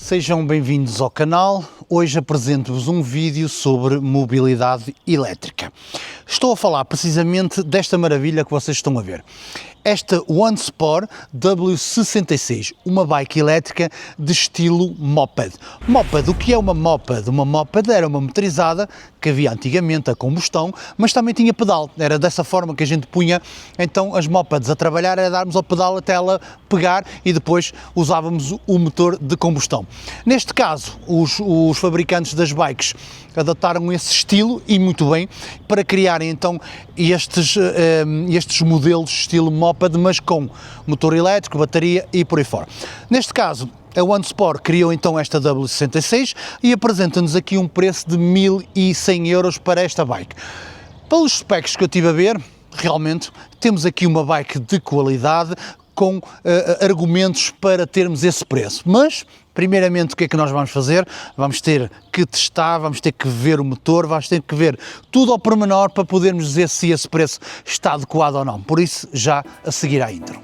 Sejam bem-vindos ao canal. Hoje apresento-vos um vídeo sobre mobilidade elétrica. Estou a falar precisamente desta maravilha que vocês estão a ver. Esta OneSport W66, uma bike elétrica de estilo moped. Moped, o que é uma moped? Uma moped era uma motorizada que havia antigamente a combustão, mas também tinha pedal. Era dessa forma que a gente punha então as mopeds a trabalhar, era darmos ao pedal até ela pegar e depois usávamos o motor de combustão. Neste caso, os fabricantes das bikes adaptaram esse estilo e muito bem para criarem então estes modelos estilo moped, mas com motor elétrico, bateria e por aí fora. Neste caso, a OneSport criou então esta W66 e apresenta-nos aqui um preço de 1.100 euros para esta bike. Pelos specs que eu estive a ver, realmente temos aqui uma bike de qualidade com argumentos para termos esse preço, mas primeiramente o que é que nós vamos fazer? Vamos ter que testar, vamos ter que ver o motor, vamos ter que ver tudo ao pormenor para podermos dizer se esse preço está adequado ou não, por isso já a seguir à intro.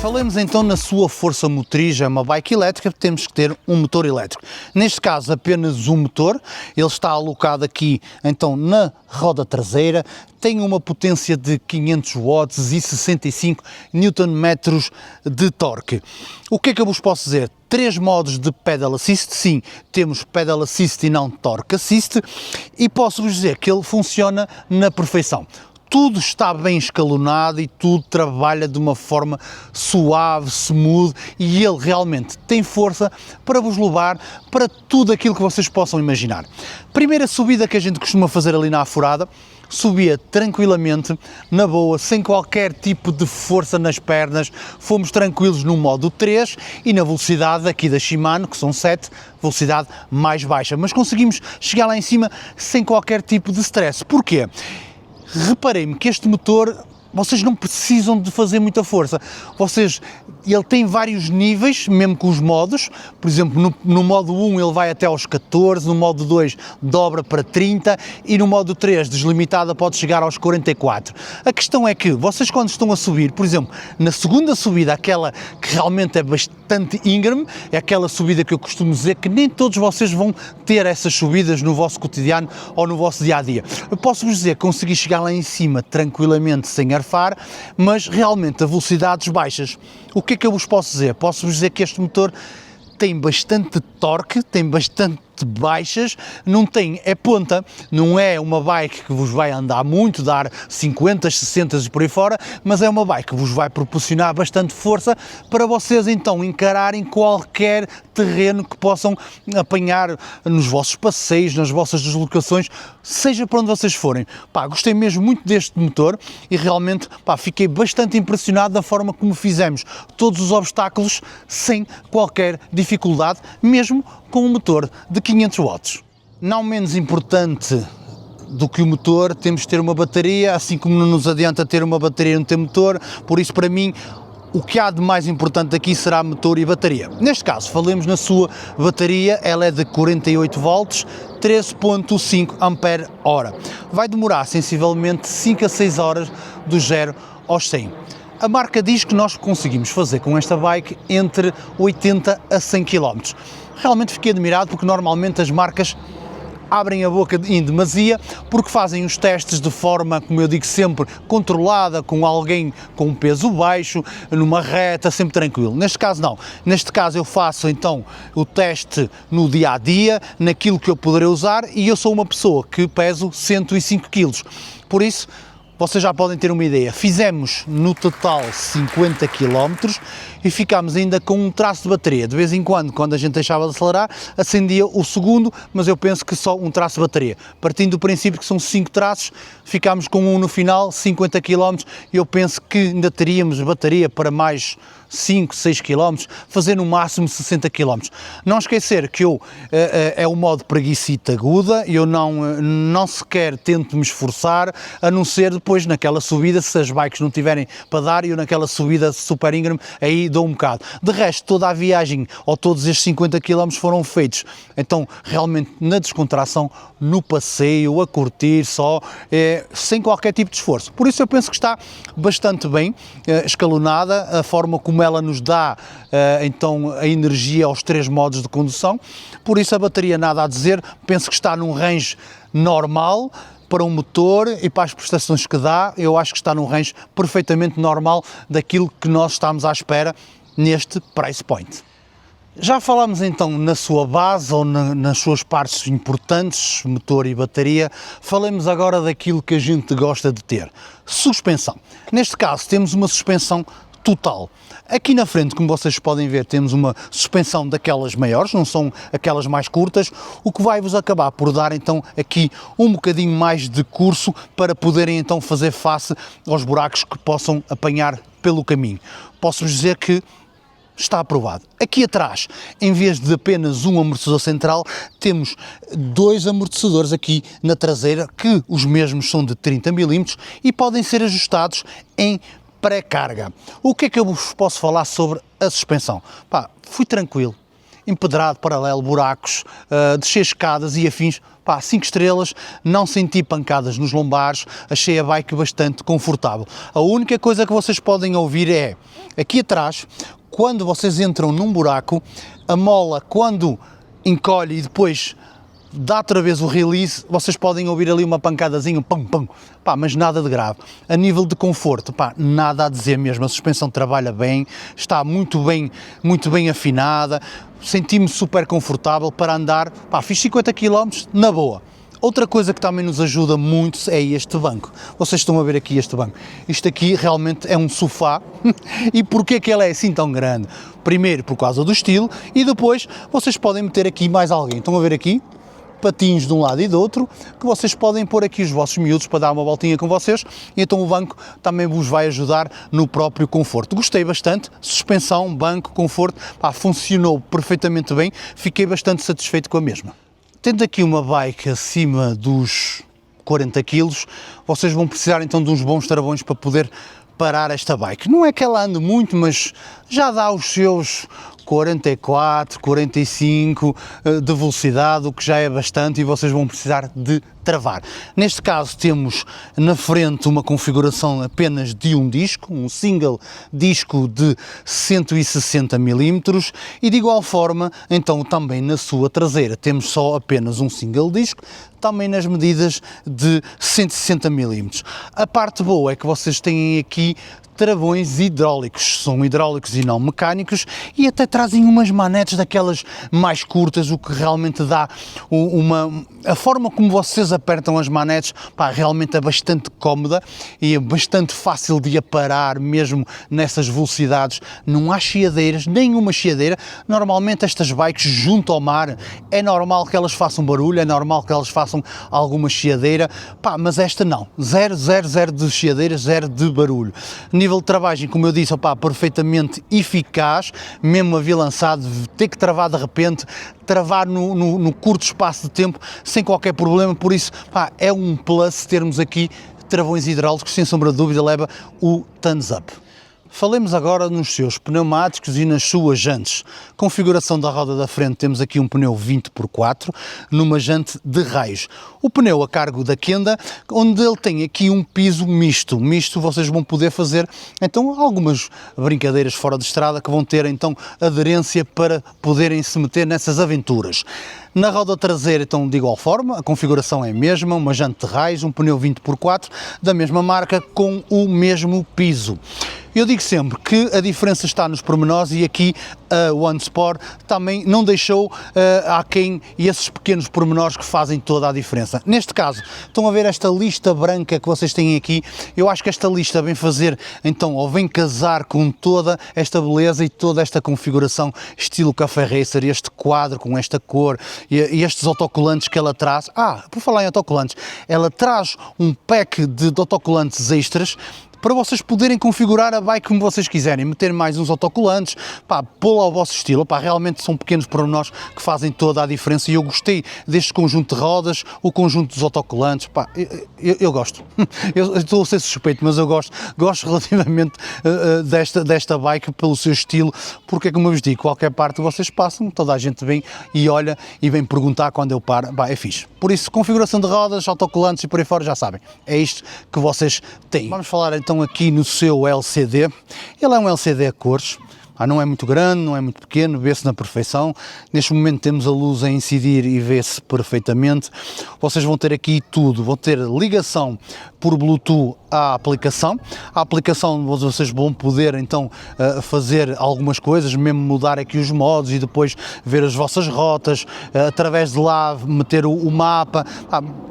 Falemos então na sua força motriz. É uma bike elétrica, temos que ter um motor elétrico. Neste caso apenas um motor, ele está alocado aqui então na roda traseira, tem uma potência de 500 watts e 65 Nm de torque. O que é que eu vos posso dizer? 3 modos de Pedal Assist, sim, temos Pedal Assist e não Torque Assist, e posso-vos dizer que ele funciona na perfeição. Tudo está bem escalonado e tudo trabalha de uma forma suave, smooth, e ele realmente tem força para vos levar para tudo aquilo que vocês possam imaginar. Primeira subida que a gente costuma fazer ali na Aforada, subia tranquilamente, na boa, sem qualquer tipo de força nas pernas, fomos tranquilos no modo 3 e na velocidade aqui da Shimano, que são 7, velocidade mais baixa, mas conseguimos chegar lá em cima sem qualquer tipo de stress. Porquê? Reparei-me que este motor, vocês não precisam de fazer muita força, ele tem vários níveis, mesmo com os modos. Por exemplo, no modo 1 ele vai até aos 14, no modo 2 dobra para 30 e no modo 3 deslimitada pode chegar aos 44. A questão é que vocês, quando estão a subir, por exemplo, na segunda subida, aquela que realmente é bastante íngreme, é aquela subida que eu costumo dizer que nem todos vocês vão ter essas subidas no vosso cotidiano ou no vosso dia-a-dia. Eu posso-vos dizer que consegui chegar lá em cima tranquilamente sem arfar, mas realmente a velocidades baixas. O que é que eu vos posso dizer? Posso-vos dizer que este motor tem bastante torque, tem bastante baixas, não tem, é ponta, não é uma bike que vos vai andar muito, dar 50, 60 e por aí fora, mas é uma bike que vos vai proporcionar bastante força para vocês então encararem qualquer terreno que possam apanhar nos vossos passeios, nas vossas deslocações, seja para onde vocês forem. Pá, gostei mesmo muito deste motor e realmente, pá, fiquei bastante impressionado da forma como fizemos todos os obstáculos sem qualquer dificuldade, mesmo com um motor de 500 watts. Não menos importante do que o motor, temos de ter uma bateria, assim como não nos adianta ter uma bateria e não ter motor, por isso para mim o que há de mais importante aqui será motor e bateria. Neste caso, falemos na sua bateria, ela é de 48 volts, 13.5 ampere-hora. Vai demorar sensivelmente 5 a 6 horas do 0 aos 100. A marca diz que nós conseguimos fazer com esta bike entre 80 a 100 km. Realmente fiquei admirado porque normalmente as marcas abrem a boca em demasia porque fazem os testes de forma, como eu digo sempre, controlada, com alguém com um peso baixo, numa reta, sempre tranquilo. Neste caso não. Neste caso eu faço então o teste no dia-a-dia, naquilo que eu poderei usar, e eu sou uma pessoa que peso 105 kg. Por isso, vocês já podem ter uma ideia, fizemos no total 50 km e ficámos ainda com um traço de bateria. De vez em quando a gente deixava de acelerar, acendia o segundo, mas eu penso que só um traço de bateria. Partindo do princípio que são 5 traços, ficámos com um no final, 50 km, e eu penso que ainda teríamos bateria para mais 5, 6 km, fazer no máximo 60 km. Não esquecer que é o modo preguicita aguda, eu não sequer tento me esforçar, a não ser depois naquela subida, se as bikes não tiverem para dar, eu naquela subida super íngreme, aí dou um bocado. De resto, toda a viagem, ou todos estes 50 km foram feitos, então realmente na descontração, no passeio, a curtir só, sem qualquer tipo de esforço. Por isso eu penso que está bastante bem escalonada, a forma como ela nos dá então a energia aos 3 modos de condução, por isso a bateria nada a dizer, penso que está num range normal para um motor e para as prestações que dá, eu acho que está num range perfeitamente normal daquilo que nós estamos à espera neste price point. Já falámos então na sua base ou nas suas partes importantes, motor e bateria, falemos agora daquilo que a gente gosta de ter, suspensão. Neste caso temos uma suspensão total. Aqui na frente, como vocês podem ver, temos uma suspensão daquelas maiores, não são aquelas mais curtas, o que vai-vos acabar por dar então aqui um bocadinho mais de curso para poderem então fazer face aos buracos que possam apanhar pelo caminho. Posso-vos dizer que está aprovado. Aqui atrás, em vez de apenas um amortecedor central, temos 2 amortecedores aqui na traseira, que os mesmos são de 30 mm e podem ser ajustados em pré-carga. O que é que eu vos posso falar sobre a suspensão? Pá, fui tranquilo, empedrado, paralelo, buracos, descer escadas e afins, pá, 5 estrelas, não senti pancadas nos lombares, achei a bike bastante confortável. A única coisa que vocês podem ouvir é, aqui atrás, quando vocês entram num buraco, a mola, quando encolhe e depois dá outra vez o release, vocês podem ouvir ali uma pancadazinha, pum, pum, pá, mas nada de grave. A nível de conforto, pá, nada a dizer mesmo, a suspensão trabalha bem, está muito bem afinada, senti-me super confortável para andar, pá, fiz 50 km na boa. Outra coisa que também nos ajuda muito é este banco. Vocês estão a ver aqui este banco. Isto aqui realmente é um sofá. E porquê que ele é assim tão grande? Primeiro por causa do estilo e depois vocês podem meter aqui mais alguém. Estão a ver aqui? Patinhos de um lado e do outro, que vocês podem pôr aqui os vossos miúdos para dar uma voltinha com vocês, e então o banco também vos vai ajudar no próprio conforto. Gostei bastante, suspensão, banco, conforto, pá, funcionou perfeitamente bem, fiquei bastante satisfeito com a mesma. Tendo aqui uma bike acima dos 40 kg, vocês vão precisar então de uns bons travões para poder parar esta bike. Não é que ela ande muito, mas já dá os seus 44, 45 de velocidade, o que já é bastante, e vocês vão precisar de travar. Neste caso temos na frente uma configuração apenas de um disco, um single disco de 160 mm, e de igual forma então também na sua traseira temos só apenas um single disco, também nas medidas de 160 mm. A parte boa é que vocês têm aqui travões hidráulicos, são hidráulicos e não mecânicos, e até trazem umas manetes daquelas mais curtas, o que realmente dá a forma como vocês apertam as manetes, pá, realmente é bastante cómoda e é bastante fácil de aparar mesmo nessas velocidades. Não há chiadeiras, nenhuma chiadeira. Normalmente estas bikes junto ao mar é normal que elas façam barulho, é normal que elas façam alguma chiadeira, pá, mas esta não, zero de chiadeira, zero de barulho. Nível de travagem, como eu disse, opá, perfeitamente eficaz, mesmo havia lançado, ter que travar de repente, travar no curto espaço de tempo, sem qualquer problema, por isso, pá, é um plus termos aqui travões hidráulicos, sem sombra de dúvida, leva o thumbs up. Falemos agora nos seus pneumáticos e nas suas jantes. Configuração da roda da frente, temos aqui um pneu 20x4 numa jante de raios. O pneu a cargo da Kenda, onde ele tem aqui um piso misto. Misto vocês vão poder fazer então algumas brincadeiras fora de estrada que vão ter então aderência para poderem se meter nessas aventuras. Na roda traseira, então, de igual forma, a configuração é a mesma, uma jante de raios, um pneu 20x4 da mesma marca com o mesmo piso. Eu digo sempre que a diferença está nos pormenores e aqui a One Sport também não deixou aquém esses pequenos pormenores que fazem toda a diferença. Neste caso, estão a ver esta lista branca que vocês têm aqui, eu acho que esta lista vem fazer, então, ou vem casar com toda esta beleza e toda esta configuração estilo Café Racer, este quadro com esta cor e estes autocolantes que ela traz. Por falar em autocolantes, ela traz um pack de autocolantes extras para vocês poderem configurar a bike como vocês quiserem, meter mais uns autocolantes, pô-la ao vosso estilo, realmente são pequenos pormenores que fazem toda a diferença e eu gostei deste conjunto de rodas, o conjunto dos autocolantes, eu gosto, eu estou a ser suspeito, mas eu gosto relativamente desta bike pelo seu estilo, porque é como eu vos digo, qualquer parte que vocês passam, toda a gente vem e olha e vem perguntar quando eu paro, é fixe. Por isso, configuração de rodas, autocolantes e por aí fora já sabem, é isto que vocês têm. Vamos falar então aqui no seu LCD, ele é um LCD a cores, não é muito grande, não é muito pequeno, vê-se na perfeição. Neste momento temos a luz a incidir e vê-se perfeitamente. Vocês vão ter aqui tudo, vão ter ligação por Bluetooth à aplicação. A aplicação vocês vão poder então fazer algumas coisas, mesmo mudar aqui os modos e depois ver as vossas rotas, através de lá meter o mapa.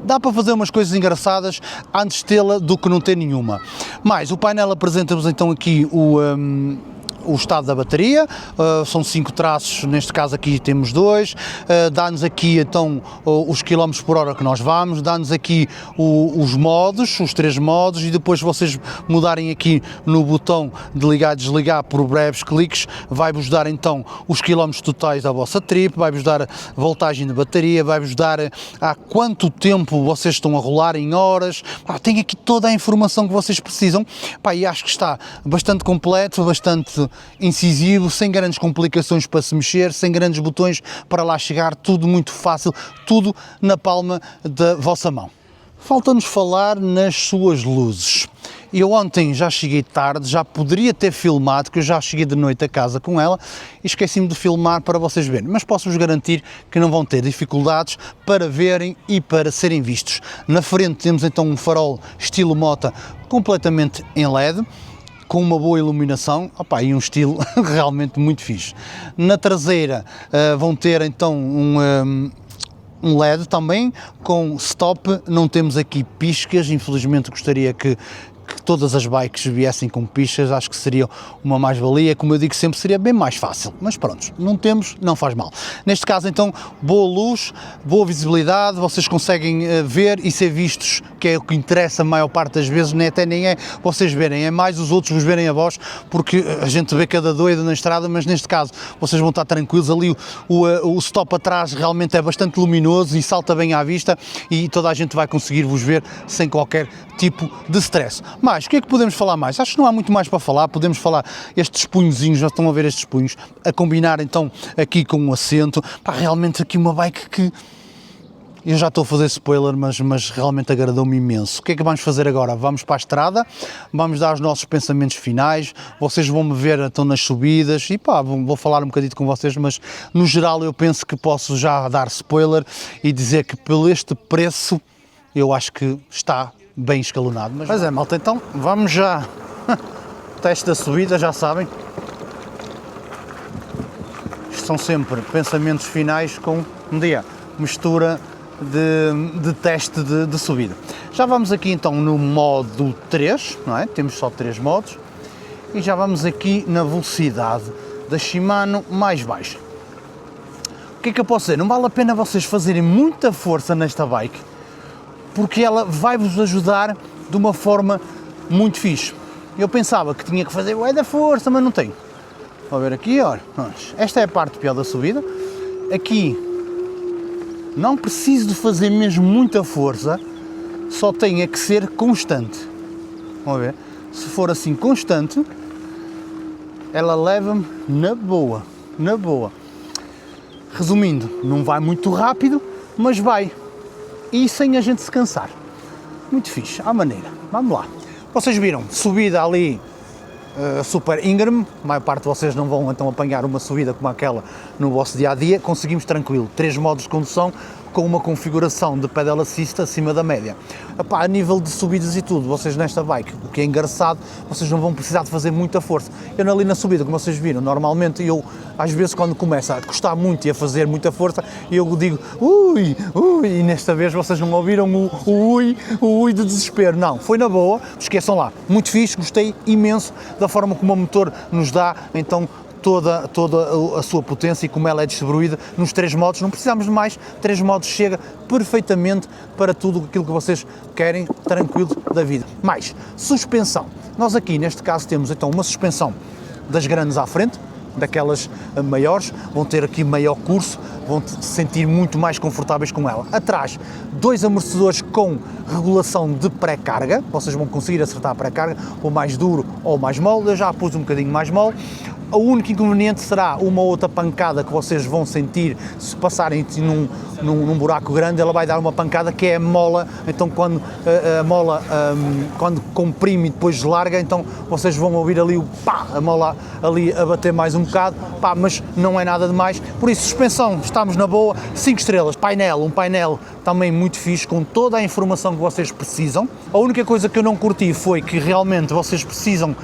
Dá para fazer umas coisas engraçadas antes de tê-la do que não ter nenhuma. Mas o painel apresenta-vos então aqui o estado da bateria, são 5 traços, neste caso aqui temos 2, dá-nos aqui então os quilómetros por hora que nós vamos, dá-nos aqui os modos, os 3 modos, e depois vocês mudarem aqui no botão de ligar e desligar por breves cliques, vai-vos dar então os quilómetros totais da vossa trip, vai-vos dar voltagem de bateria, vai-vos dar há quanto tempo vocês estão a rolar em horas, tem aqui toda a informação que vocês precisam, e acho que está bastante completo, bastante incisivo, sem grandes complicações para se mexer, sem grandes botões para lá chegar, tudo muito fácil, tudo na palma da vossa mão. Falta-nos falar nas suas luzes. Eu ontem já cheguei tarde, já poderia ter filmado, que eu já cheguei de noite a casa com ela e esqueci-me de filmar para vocês verem, mas posso-vos garantir que não vão ter dificuldades para verem e para serem vistos. Na frente temos então um farol estilo Mota completamente em LED, com uma boa iluminação, e um estilo realmente muito fixe. Na traseira vão ter então um LED também, com stop, não temos aqui piscas, infelizmente gostaria que todas as bikes viessem com piscas, acho que seria uma mais-valia, como eu digo sempre, seria bem mais fácil, mas pronto, não temos, não faz mal. Neste caso então, boa luz, boa visibilidade, vocês conseguem ver e ser vistos, que é o que interessa a maior parte das vezes, até nem é vocês verem, é mais os outros vos verem a vós, porque a gente vê cada doido na estrada, mas neste caso vocês vão estar tranquilos, ali o stop atrás realmente é bastante luminoso e salta bem à vista e toda a gente vai conseguir vos ver sem qualquer tipo de stress. Mas, o que é que podemos falar mais? Acho que não há muito mais para falar, podemos falar estes punhozinhos, já estão a ver estes punhos, a combinar então aqui com o assento, realmente aqui uma bike que eu já estou a fazer spoiler, mas realmente agradou-me imenso. O que é que vamos fazer agora? Vamos para a estrada, vamos dar os nossos pensamentos finais, vocês vão me ver então nas subidas e vou falar um bocadinho com vocês, mas no geral eu penso que posso já dar spoiler e dizer que pelo este preço eu acho que está bem escalonado. Mas é, malta, então vamos já. Teste da subida, já sabem. Isto são sempre pensamentos finais com mistura de teste de subida. Já vamos aqui então no modo 3, não é? Temos só 3 modos. E já vamos aqui na velocidade da Shimano mais baixa. O que é que eu posso dizer? Não vale a pena vocês fazerem muita força nesta bike, porque ela vai-vos ajudar de uma forma muito fixe. Eu pensava que tinha que fazer da força, mas não tenho. Vou ver aqui, olha, esta é a parte pior da subida. Aqui não preciso de fazer mesmo muita força, só tem que ser constante. Vamos ver, se for assim constante, ela leva-me na boa, na boa. Resumindo, não vai muito rápido, mas vai. E sem a gente se cansar. Muito fixe, à maneira. Vamos lá. Vocês viram, subida ali super íngreme, a maior parte de vocês não vão então apanhar uma subida como aquela no vosso dia-a-dia, conseguimos tranquilo, 3 modos de condução com uma configuração de pedal assist acima da média. Epá, a nível de subidas e tudo, vocês nesta bike, o que é engraçado, vocês não vão precisar de fazer muita força. Eu ali na subida, como vocês viram, normalmente eu, às vezes quando começa a custar muito e a fazer muita força, eu digo ui, ui, e nesta vez vocês não ouviram o ui de desespero, não, foi na boa, esqueçam lá, muito fixe, gostei imenso da forma como o motor nos dá, então, toda a sua potência e como ela é distribuída nos 3 modos, não precisamos de mais, 3 modos chega perfeitamente para tudo aquilo que vocês querem, tranquilo da vida. Mais, suspensão, nós aqui neste caso temos então uma suspensão das grandes à frente, daquelas maiores, vão ter aqui maior curso, vão se sentir muito mais confortáveis com ela. Atrás, 2 amortecedores com regulação de pré-carga, vocês vão conseguir acertar a pré-carga, ou mais duro ou mais mole, eu já pus um bocadinho mais mole. O único inconveniente será uma outra pancada que vocês vão sentir se passarem num buraco grande, ela vai dar uma pancada que é a mola, então quando a mola quando comprime e depois larga, então vocês vão ouvir ali o pá, a mola ali a bater mais um bocado, pá, mas não é nada demais, por isso suspensão, estamos na boa, 5 estrelas, um painel também muito fixe, com toda a informação que vocês precisam. A única coisa que eu não curti foi que realmente vocês precisam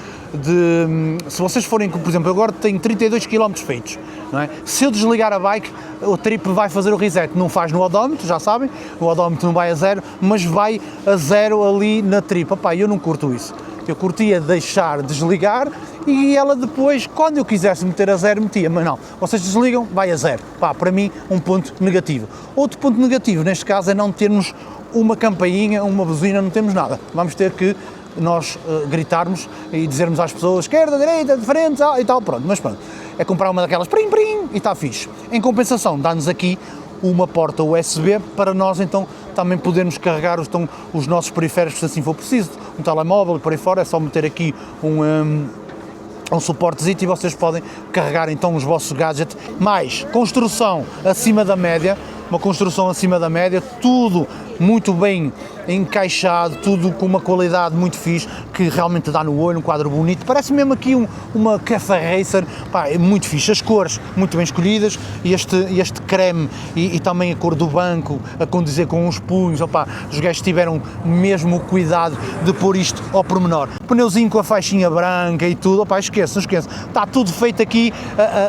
se vocês forem, por exemplo, eu agora tenho 32 km feitos, não é? Se eu desligar a bike, o trip vai fazer o reset, não faz no odómetro, já sabem, o odómetro não vai a 0, mas vai a 0 ali na trip. Epá, eu não curto isso, eu curtia deixar desligar e ela depois, quando eu quisesse meter a 0, metia, mas não, vocês desligam, vai a 0, pá, para mim um ponto negativo. Outro ponto negativo neste caso é não termos uma campainha, uma buzina, não temos nada, vamos ter que nós gritarmos e dizermos às pessoas esquerda, direita, de frente e tal, pronto, mas pronto, é comprar uma daquelas prim prim e está fixe. Em compensação, dá-nos aqui uma porta USB para nós então também podermos carregar os nossos periféricos se assim for preciso, um telemóvel e por aí fora, é só meter aqui um suportezito e vocês podem carregar então os vossos gadgets. Mais construção acima da média, uma construção acima da média, tudo muito bem encaixado, tudo com uma qualidade muito fixe, que realmente dá no olho, um quadro bonito, parece mesmo aqui uma Cafe Racer, pá, é muito fixe, as cores muito bem escolhidas, e este creme e também a cor do banco, a condizer com os punhos, opá, os gajos tiveram mesmo o cuidado de pôr isto ao pormenor. Pneuzinho com a faixinha branca e tudo, opá, esqueçam, está tudo feito aqui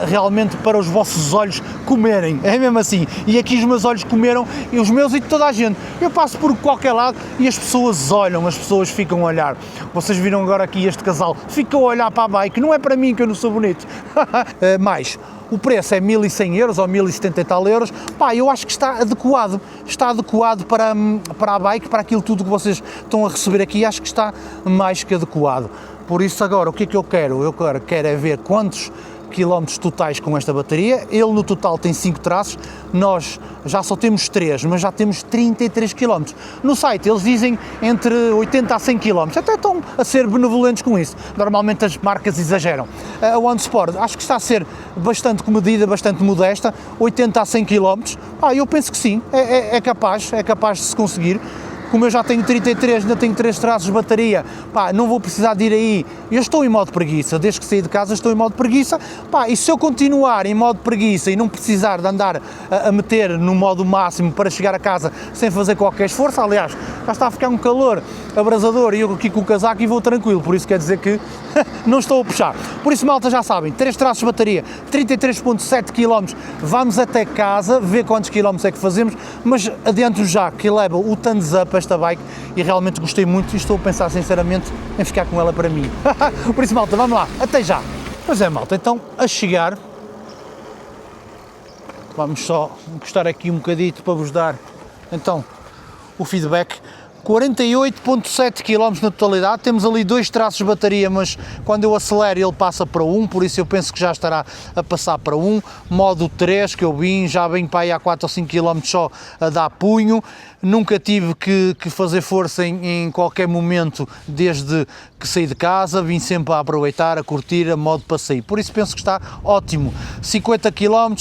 realmente para os vossos olhos comerem, é mesmo assim, e aqui os meus olhos comeram, e os meus e de toda a gente. Eu passo por qualquer lado e as pessoas olham, as pessoas ficam a olhar. Vocês viram agora aqui este casal, ficam a olhar para a bike, não é para mim que eu não sou bonito. Mais, o preço é 1100 euros ou 1070 e tal euros, pá, eu acho que está adequado para a bike, para aquilo tudo que vocês estão a receber aqui, acho que está mais que adequado. Por isso agora, o que é que eu quero? Eu quero é ver quantos quilómetros totais com esta bateria. Ele no total tem 5 traços, nós já só temos 3, mas já temos 33 km. No site eles dizem entre 80 a 100 km, até estão a ser benevolentes com isso, normalmente as marcas exageram. A One Sport acho que está a ser bastante comedida, bastante modesta, 80 a 100 km, eu penso que sim, é capaz de se conseguir. Como eu já tenho 33, ainda tenho 3 traços de bateria, pá, não vou precisar de ir aí, eu estou em modo preguiça, desde que saí de casa estou em modo preguiça, pá, e se eu continuar em modo preguiça e não precisar de andar a meter no modo máximo para chegar a casa sem fazer qualquer esforço, aliás, já está a ficar um calor abrasador e eu aqui com o casaco e vou tranquilo, por isso quer dizer que não estou a puxar. Por isso, malta, já sabem, 3 traços de bateria, 33,7 km, vamos até casa, ver quantos quilómetros é que fazemos, mas adianto já que leva o thumbs up esta bike e realmente gostei muito e estou a pensar sinceramente em ficar com ela para mim. Por isso, malta, vamos lá, até já. Pois é, malta, então a chegar, vamos só encostar aqui um bocadito para vos dar então o feedback. 48,7 km na totalidade, temos ali 2 traços de bateria, mas quando eu acelero ele passa para 1, por isso eu penso que já estará a passar para 1, modo 3 que eu vim, já venho para aí há 4 ou 5 km só a dar punho, nunca tive que fazer força em qualquer momento desde que saí de casa, vim sempre a aproveitar, a curtir, a modo passeio, por isso penso que está ótimo. 50 km,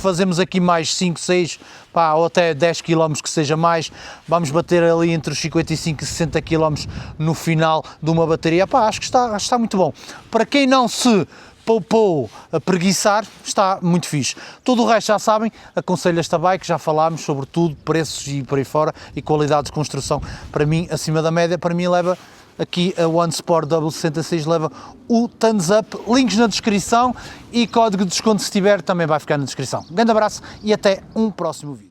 fazemos aqui mais 5, 6, pá, ou até 10 km que seja mais, vamos bater ali entre os 55 e 60 km no final de uma bateria, pá, acho que está muito bom. Para quem não se poupou a preguiçar, está muito fixe. Todo o resto já sabem, aconselho esta bike, já falámos sobre tudo, preços e por aí fora, e qualidade de construção, para mim, acima da média, para mim leva aqui a One Sport W66, leva o Thumbs Up, links na descrição e código de desconto se tiver também vai ficar na descrição. Um grande abraço e até um próximo vídeo.